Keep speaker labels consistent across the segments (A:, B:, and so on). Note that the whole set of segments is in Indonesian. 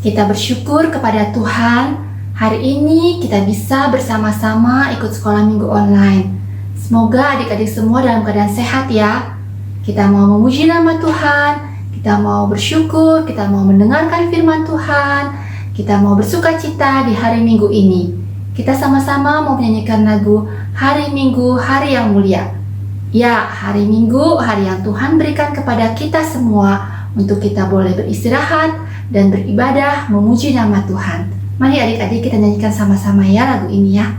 A: Kita bersyukur kepada Tuhan, hari ini kita bisa bersama-sama ikut sekolah minggu online. Semoga adik-adik semua dalam keadaan sehat ya. Kita mau memuji nama Tuhan, kita mau bersyukur, kita mau mendengarkan firman Tuhan, kita mau bersuka cita di hari Minggu ini. Kita sama-sama mau menyanyikan lagu Hari Minggu, Hari yang Mulia. Ya, hari Minggu, hari yang Tuhan berikan kepada kita semua untuk kita boleh beristirahat dan beribadah memuji nama Tuhan. Mari adik-adik kita nyanyikan sama-sama ya lagu ini ya.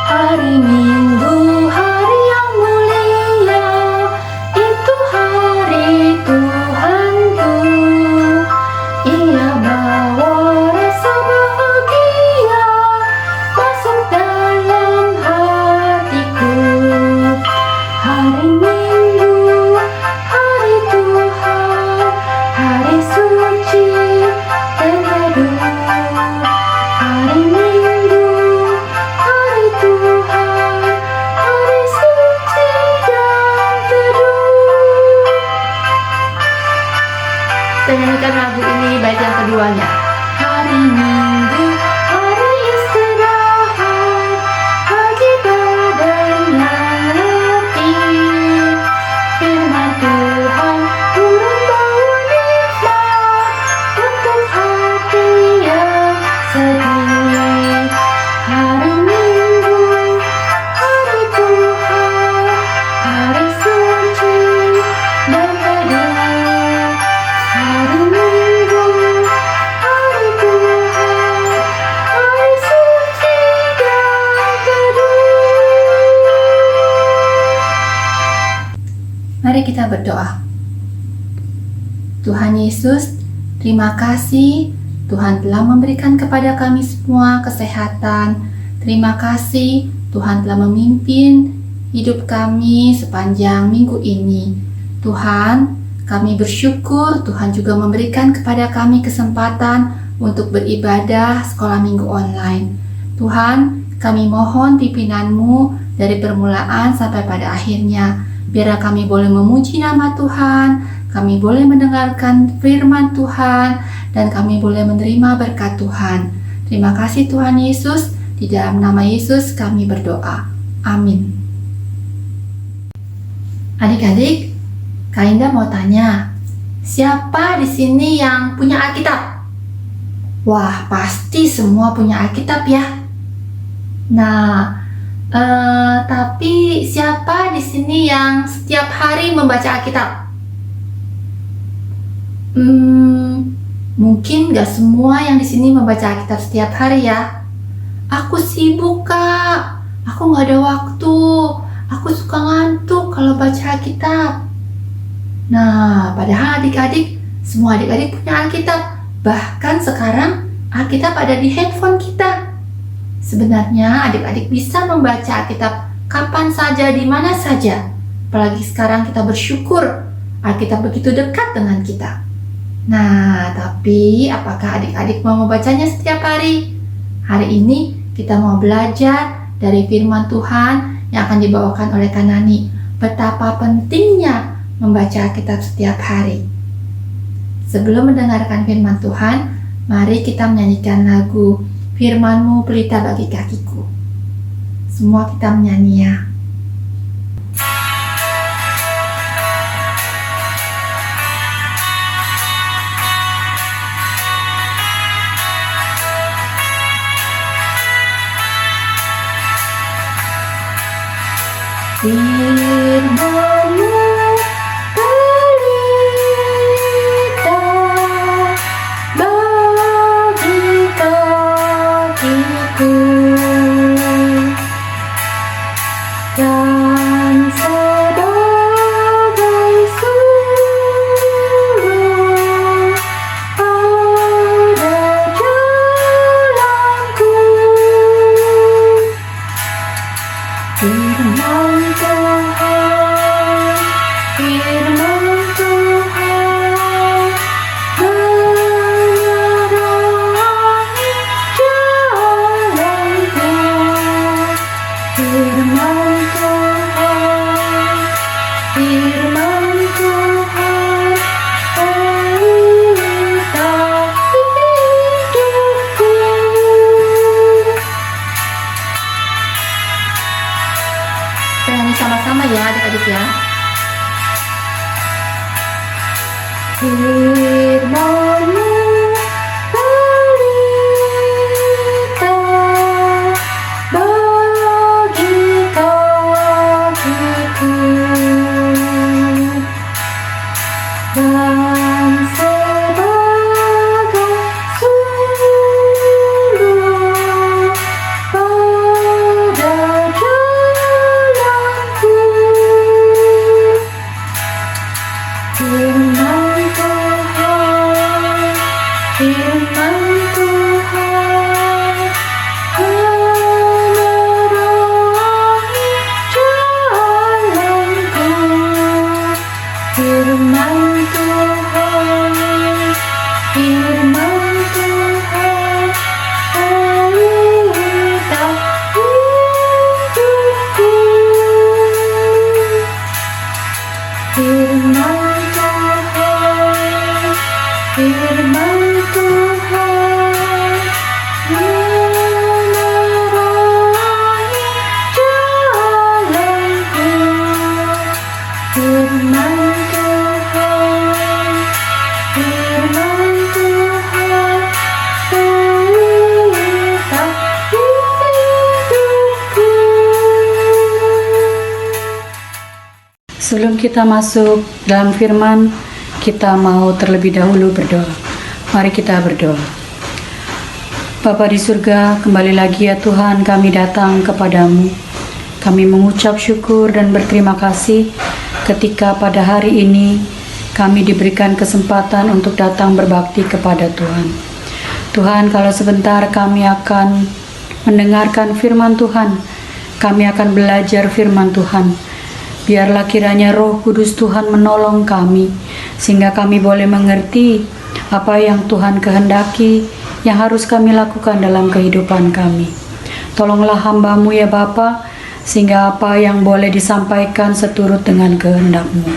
A: Hari Minggu, hari yang mulia, itu hari Tuhanku. Ia bawa rasa bahagia masuk dalam hatiku. Hari Minggu, hari Tuhan, hari suci dan teduh. Hari Minggu, hari Tuhan, hari suci dan teduh. Kita nyanyikan lagu ini bait yang keduanya. Hari Minggu, hari istirahat bagi badan yang letih. Firman Tuhan turun bau nikmat untuk hati yang sedih. Hari Minggu, hari Tuhan, hari suci dan teduh. Hari Minggu, hari Tuhan, hari suci dan teduh. Mari kita berdoa. Tuhan Yesus, terima kasih Tuhan telah memberikan kepada kami semua kesehatan. Terima kasih Tuhan telah memimpin hidup kami sepanjang minggu ini. Tuhan, kami bersyukur Tuhan juga memberikan kepada kami kesempatan untuk beribadah sekolah minggu online. Tuhan, kami mohon pimpinanmu dari permulaan sampai pada akhirnya. Biar kami boleh memuji nama Tuhan, kami boleh mendengarkan firman Tuhan, dan kami boleh menerima berkat Tuhan. Terima kasih Tuhan Yesus, di dalam nama Yesus kami berdoa. Amin. Adik-adik, Kak Indah mau tanya, siapa di sini yang punya Alkitab? Wah, pasti semua punya Alkitab ya. Nah, tapi siapa di sini yang setiap hari membaca Alkitab? Mungkin gak semua yang di sini membaca Alkitab setiap hari ya. Aku sibuk Kak, aku gak ada waktu, aku suka ngantuk kalau baca Alkitab. Nah, padahal adik-adik, semua adik-adik punya Alkitab. Bahkan sekarang Alkitab ada di handphone kita. Sebenarnya adik-adik bisa membaca Alkitab kapan saja, di mana saja. Apalagi sekarang kita bersyukur Alkitab begitu dekat dengan kita. Nah, tapi apakah adik-adik mau membacanya setiap hari? Hari ini kita mau belajar dari firman Tuhan yang akan dibawakan oleh Kanani. Betapa pentingnya membaca Alkitab setiap hari. Sebelum mendengarkan firman Tuhan, mari kita menyanyikan lagu Firman-Mu Pelita Bagi Kakiku. Semua kita menyanyi ya. Firman-Mu pelita bagi kakiku dan sebagai suluh pada jalanku. Firman Tuhan ulangi sama-sama ya adik-adik ya. Firman-Mu pelita bagi kakiku dan sebagai sulur pada jalanku. Firman Tuhan, firman Tuhan menerangi jalanku. Firman Tuhan, firman Tuhan pelita hidupku. Firman Tuhan, firman Tuhan menerangi jalanku. Firman Tuhan, firman Tuhan pelita hidupku.
B: Sebelum kita masuk dalam firman, kita mau terlebih dahulu berdoa. Mari kita berdoa. Bapa di surga, kembali lagi ya Tuhan, kami datang kepadamu. Kami mengucap syukur dan berterima kasih ketika pada hari ini kami diberikan kesempatan untuk datang berbakti kepada Tuhan. Tuhan, kalau sebentar kami akan mendengarkan firman Tuhan, kami akan belajar firman Tuhan. Biarlah kiranya Roh Kudus Tuhan menolong kami, sehingga kami boleh mengerti apa yang Tuhan kehendaki, yang harus kami lakukan dalam kehidupan kami. Tolonglah hamba-Mu ya Bapa, sehingga apa yang boleh disampaikan seturut dengan kehendak-Mu.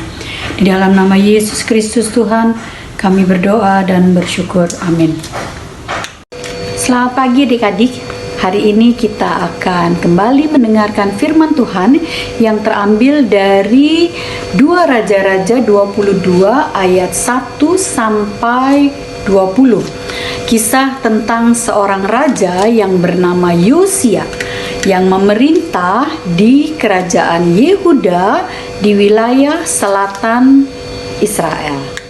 B: Di dalam nama Yesus Kristus Tuhan, kami berdoa dan bersyukur. Amin. Selamat pagi adik-adik. Hari ini kita akan kembali mendengarkan firman Tuhan yang terambil dari 2 Raja-Raja 22 ayat 1 sampai 20. Kisah tentang seorang raja yang bernama Yosia yang memerintah di kerajaan Yehuda di wilayah selatan Israel.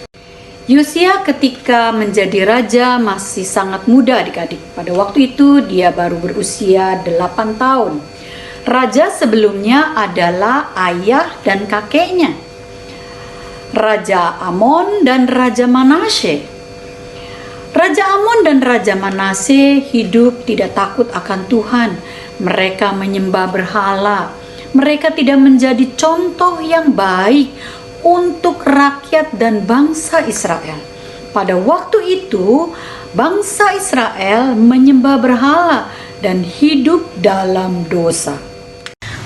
B: Yosia ketika menjadi raja masih sangat muda adik-adik. Pada waktu itu dia baru berusia 8 tahun. Raja sebelumnya adalah ayah dan kakeknya, Raja Amon dan Raja Manasye. Raja Amon dan Raja Manasye hidup tidak takut akan Tuhan. Mereka menyembah berhala. Mereka tidak menjadi contoh yang baik untuk rakyat dan bangsa Israel. Pada waktu itu, bangsa Israel menyembah berhala dan hidup dalam dosa.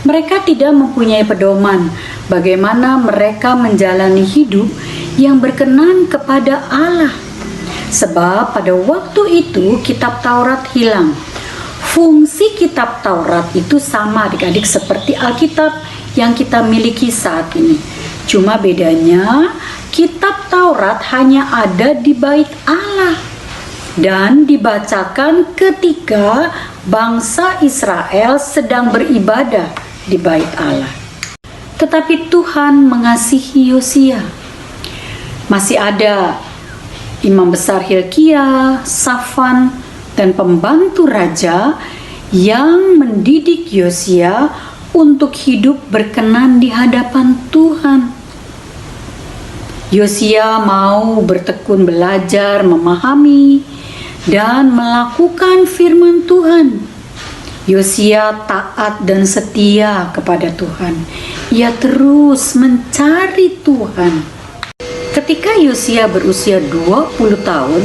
B: Mereka tidak mempunyai pedoman bagaimana mereka menjalani hidup yang berkenan kepada Allah. Sebab pada waktu itu kitab Taurat hilang. Fungsi kitab Taurat itu sama adik-adik seperti Alkitab yang kita miliki saat ini. Cuma bedanya kitab Taurat hanya ada di bait Allah dan dibacakan ketika bangsa Israel sedang beribadah di bait Allah. Tetapi Tuhan mengasihi Yosia. Masih ada imam besar Hilkia, Safan, dan pembantu raja yang mendidik Yosia untuk hidup berkenan di hadapan Tuhan. Yosia mau bertekun belajar, memahami, dan melakukan firman Tuhan. Yosia taat dan setia kepada Tuhan. Ia terus mencari Tuhan. Ketika Yosia berusia 20 tahun,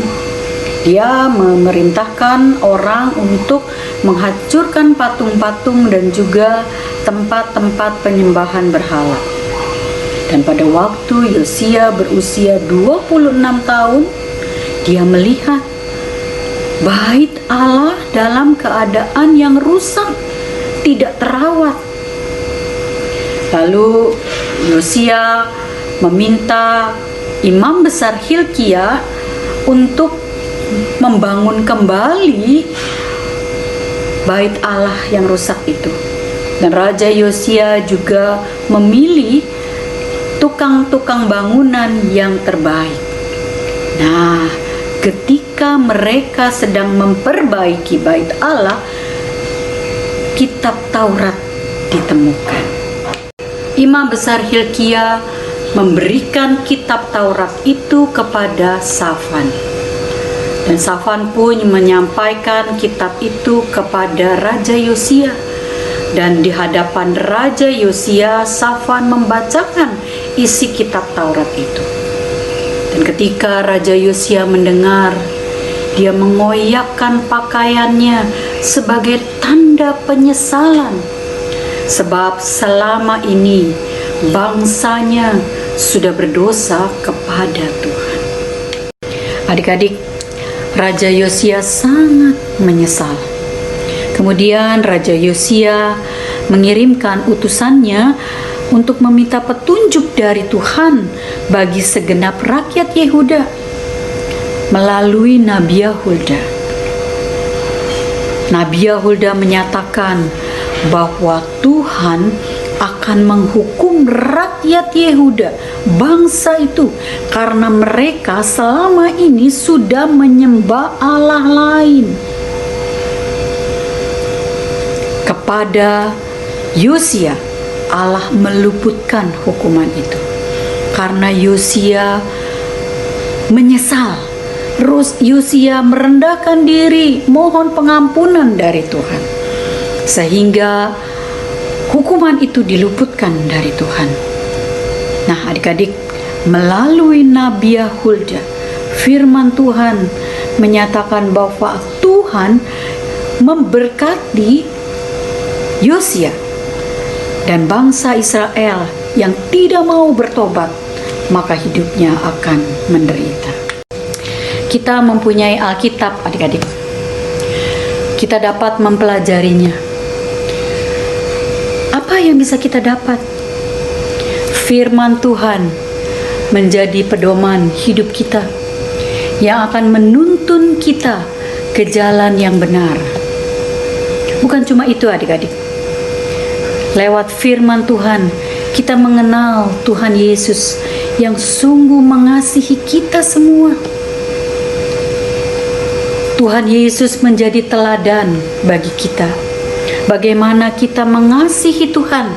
B: dia memerintahkan orang untuk menghancurkan patung-patung dan juga tempat-tempat penyembahan berhala. Dan pada waktu Yosia berusia 26 tahun, dia melihat bait Allah dalam keadaan yang rusak, tidak terawat. Lalu Yosia meminta Imam Besar Hilkia untuk membangun kembali bait Allah yang rusak itu. Dan Raja Yosia juga memilih tukang-tukang bangunan yang terbaik. Nah, ketika mereka sedang memperbaiki bait Allah, kitab Taurat ditemukan. Imam Besar Hilkia memberikan kitab Taurat itu kepada Safan. Dan Safan pun menyampaikan kitab itu kepada Raja Yosia. Dan di hadapan Raja Yosia, Safan membacakan isi kitab Taurat itu. Dan ketika Raja Yosia mendengar, dia mengoyakkan pakaiannya sebagai tanda penyesalan. Sebab selama ini bangsanya sudah berdosa kepada Tuhan. Adik-adik, Raja Yosia sangat menyesal. Kemudian Raja Yosia mengirimkan utusannya untuk meminta petunjuk dari Tuhan bagi segenap rakyat Yehuda melalui Nabi Hulda. Nabi Hulda menyatakan bahwa Tuhan akan menghukum rakyat Yehuda, bangsa itu, karena mereka selama ini sudah menyembah Allah lain. Kepada Yosia, Allah meluputkan hukuman itu karena Yosia menyesal. Yosia merendahkan diri, mohon pengampunan dari Tuhan, sehingga hukuman itu diluputkan dari Tuhan. Nah, adik-adik, melalui Nabi Hulda, firman Tuhan menyatakan bahwa Tuhan memberkati Yosia dan bangsa Israel yang tidak mau bertobat, maka hidupnya akan menderita. Kita mempunyai Alkitab, adik-adik. Kita dapat mempelajarinya. Apa yang bisa kita dapat? Firman Tuhan menjadi pedoman hidup kita yang akan menuntun kita ke jalan yang benar. Bukan cuma itu, adik-adik. Lewat firman Tuhan, kita mengenal Tuhan Yesus yang sungguh mengasihi kita semua. Tuhan Yesus menjadi teladan bagi kita. Bagaimana kita mengasihi Tuhan,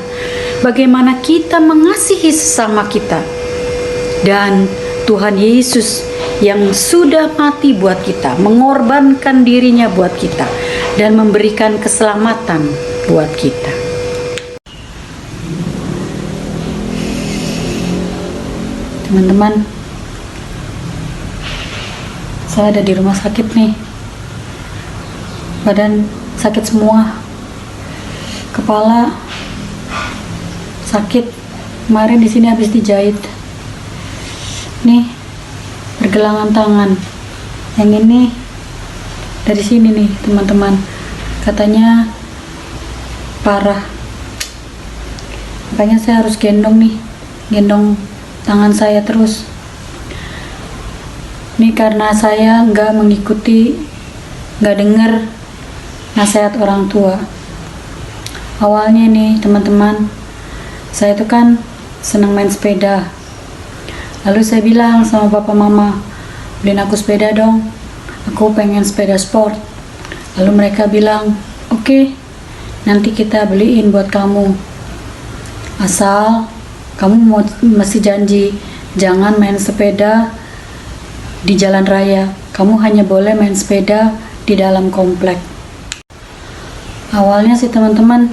B: bagaimana kita mengasihi sesama kita. Dan Tuhan Yesus yang sudah mati buat kita, mengorbankan dirinya buat kita, dan memberikan keselamatan buat kita. Teman-teman, saya ada di rumah sakit nih. Badan sakit semua, kepala sakit. Kemarin di sini habis dijahit. Nih, pergelangan tangan. Yang ini dari sini nih, teman-teman. Katanya parah. Makanya saya harus gendong tangan saya terus. Ini karena saya nggak dengar nasihat orang tua. Awalnya nih, teman-teman, saya tuh kan senang main sepeda. Lalu saya bilang sama papa mama, beliin aku sepeda dong, aku pengen sepeda sport. Lalu mereka bilang, oke, nanti kita beliin buat kamu, asal kamu mesti janji jangan main sepeda di jalan raya. Kamu hanya boleh main sepeda di dalam komplek. Awalnya sih, teman-teman,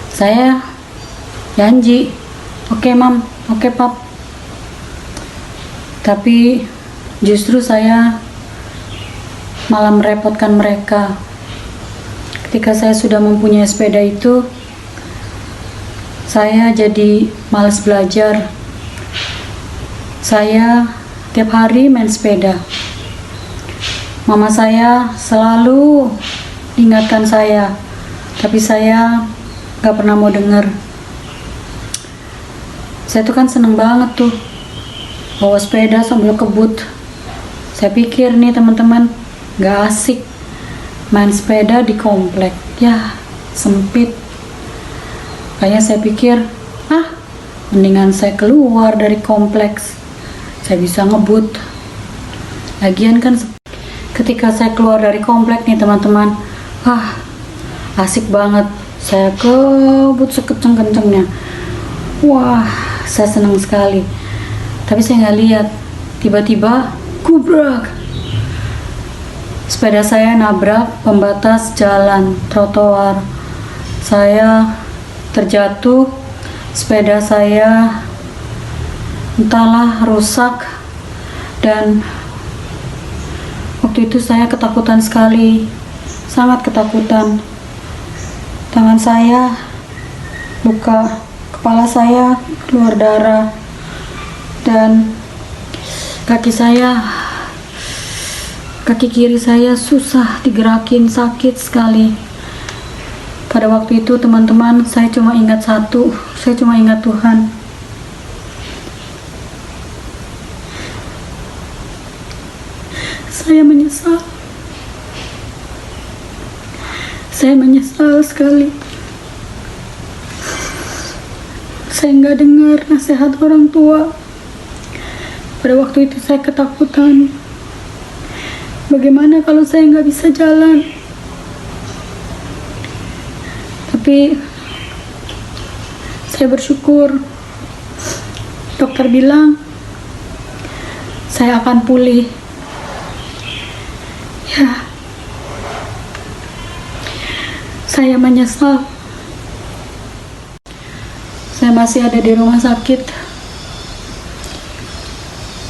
B: saya janji, oke mam, oke pap. Tapi justru saya malah merepotkan mereka. Ketika saya sudah mempunyai sepeda itu, saya jadi malas belajar. Saya tiap hari main sepeda. Mama saya selalu ingatkan saya, tapi saya gak pernah mau dengar. Saya tuh kan seneng banget tuh bawa sepeda sambil kebut. Saya pikir nih teman-teman, gak asik main sepeda di komplek. Ya, sempit. Kayaknya saya pikir, mendingan saya keluar dari kompleks. Saya bisa ngebut. Lagian kan ketika saya keluar dari komplek nih teman-teman, asik banget. Saya kebut sekenceng-kencengnya. Wah, saya senang sekali. Tapi saya nggak lihat, tiba-tiba gubrak. Sepeda saya nabrak pembatas jalan trotoar. Saya terjatuh. Sepeda saya entahlah rusak, dan waktu itu saya ketakutan sekali, sangat ketakutan. Tangan saya luka, kepala saya keluar darah, dan kaki kiri saya susah digerakin, sakit sekali. Pada waktu itu teman-teman, saya cuma ingat satu, saya cuma ingat Tuhan. Saya menyesal. Saya menyesal sekali. Saya nggak dengar nasihat orang tua. Pada waktu itu saya ketakutan. Bagaimana kalau saya nggak bisa jalan? Tapi saya bersyukur. Dokter bilang saya akan pulih. Ya, saya menyesal. Saya masih ada di rumah sakit,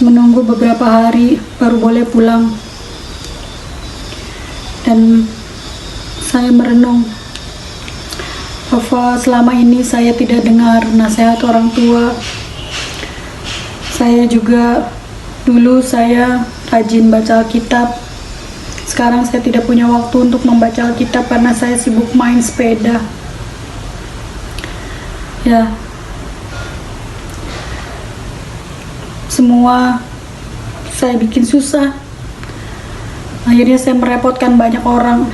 B: menunggu beberapa hari baru boleh pulang. Dan saya merenung bahwa selama ini saya tidak dengar nasihat orang tua. Saya juga dulu saya rajin baca Alkitab. Sekarang saya tidak punya waktu untuk membaca Alkitab karena saya sibuk main sepeda. Ya, semua saya bikin susah. Akhirnya saya merepotkan banyak orang.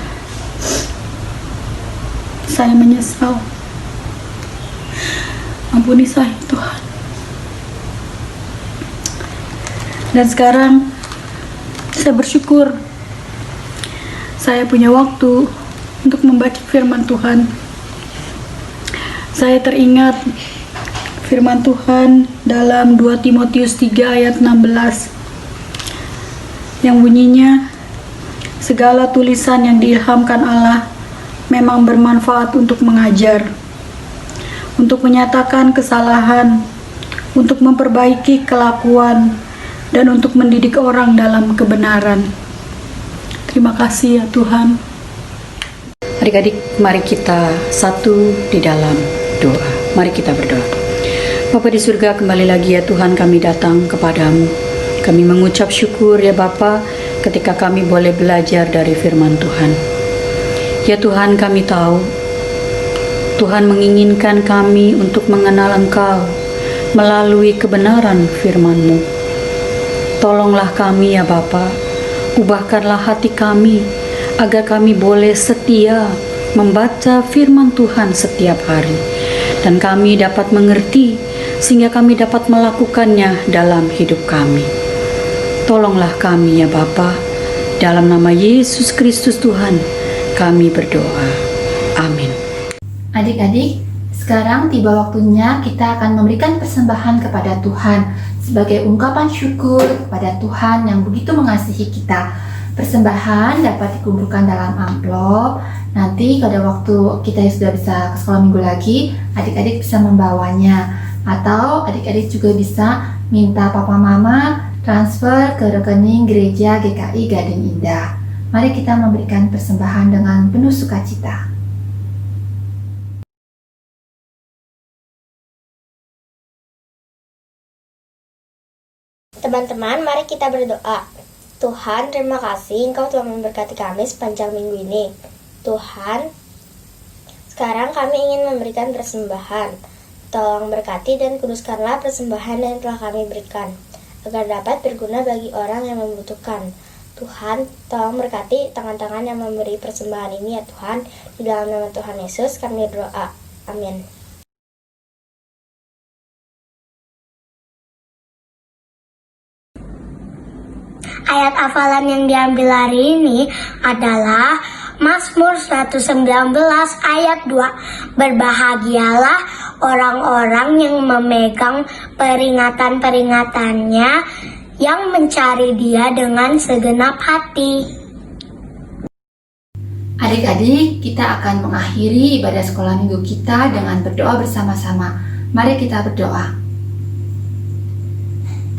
B: Saya menyesal. Ampuni saya Tuhan. Dan sekarang saya bersyukur saya punya waktu untuk membaca firman Tuhan. Saya teringat firman Tuhan dalam 2 Timotius 3 ayat 16 yang bunyinya, segala tulisan yang diilhamkan Allah memang bermanfaat untuk mengajar, untuk menyatakan kesalahan, untuk memperbaiki kelakuan, dan untuk mendidik orang dalam kebenaran. Terima kasih ya Tuhan. Adik-adik, mari kita satu di dalam doa. Mari kita berdoa. Bapa di surga, kembali lagi ya Tuhan kami datang kepadamu. Kami mengucap syukur ya Bapa ketika kami boleh belajar dari firman Tuhan. Ya Tuhan, kami tahu Tuhan menginginkan kami untuk mengenal Engkau melalui kebenaran firman-Mu. Tolonglah kami ya Bapa, ubahkanlah hati kami agar kami boleh setia membaca firman Tuhan setiap hari, dan kami dapat mengerti sehingga kami dapat melakukannya dalam hidup kami. Tolonglah kami ya Bapa, dalam nama Yesus Kristus Tuhan kami berdoa. Amin.
A: Adik-adik, sekarang tiba waktunya kita akan memberikan persembahan kepada Tuhan sebagai ungkapan syukur kepada Tuhan yang begitu mengasihi kita. Persembahan dapat dikumpulkan dalam amplop. Nanti pada waktu kita sudah bisa ke sekolah minggu lagi, adik-adik bisa membawanya. Atau adik-adik juga bisa minta papa mama transfer ke rekening gereja GKI Gading Indah. Mari kita memberikan persembahan dengan penuh sukacita.
C: Teman-teman, mari kita berdoa. Tuhan, terima kasih Engkau telah memberkati kami sepanjang minggu ini. Tuhan, sekarang kami ingin memberikan persembahan tolong berkati dan kuduskanlah persembahan yang telah kami berikan, agar dapat berguna bagi orang yang membutuhkan. Tuhan, tolong berkati tangan-tangan yang memberi persembahan ini ya Tuhan. Di dalam nama Tuhan Yesus kami berdoa. Amin. Ayat hafalan yang diambil hari ini adalah Mazmur 119 ayat 2. Berbahagialah orang-orang yang memegang peringatan-peringatannya, yang mencari Dia dengan segenap hati.
A: Adik-adik, kita akan mengakhiri ibadah sekolah minggu kita dengan berdoa bersama-sama. Mari kita berdoa.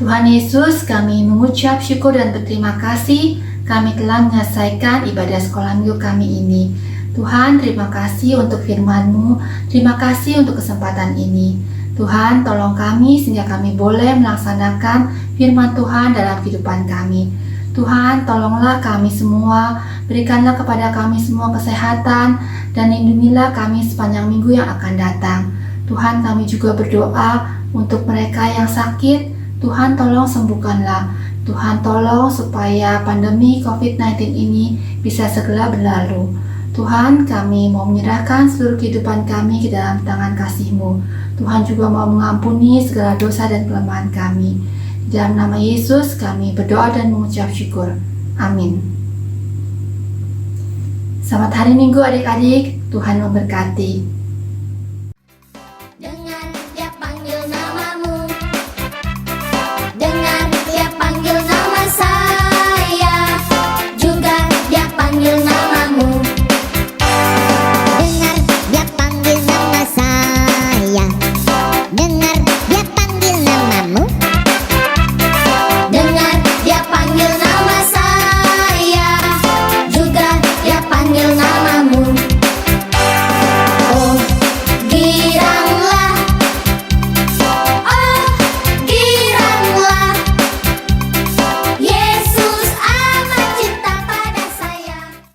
A: Tuhan Yesus, kami mengucap syukur dan berterima kasih kami telah menyelesaikan ibadah sekolah minggu kami ini. Tuhan, terima kasih untuk firman-Mu, terima kasih untuk kesempatan ini. Tuhan, tolong kami sehingga kami boleh melaksanakan firman Tuhan dalam kehidupan kami. Tuhan, tolonglah kami semua, berikanlah kepada kami semua kesehatan, dan lindungilah kami sepanjang minggu yang akan datang. Tuhan, kami juga berdoa untuk mereka yang sakit. Tuhan, tolong sembuhkanlah. Tuhan, tolong supaya pandemi COVID-19 ini bisa segera berlalu. Tuhan, kami mau menyerahkan seluruh kehidupan kami ke dalam tangan kasih-Mu. Tuhan juga mau mengampuni segala dosa dan kelemahan kami. Di dalam nama Yesus kami berdoa dan mengucap syukur. Amin. Selamat hari Minggu adik-adik. Tuhan memberkati.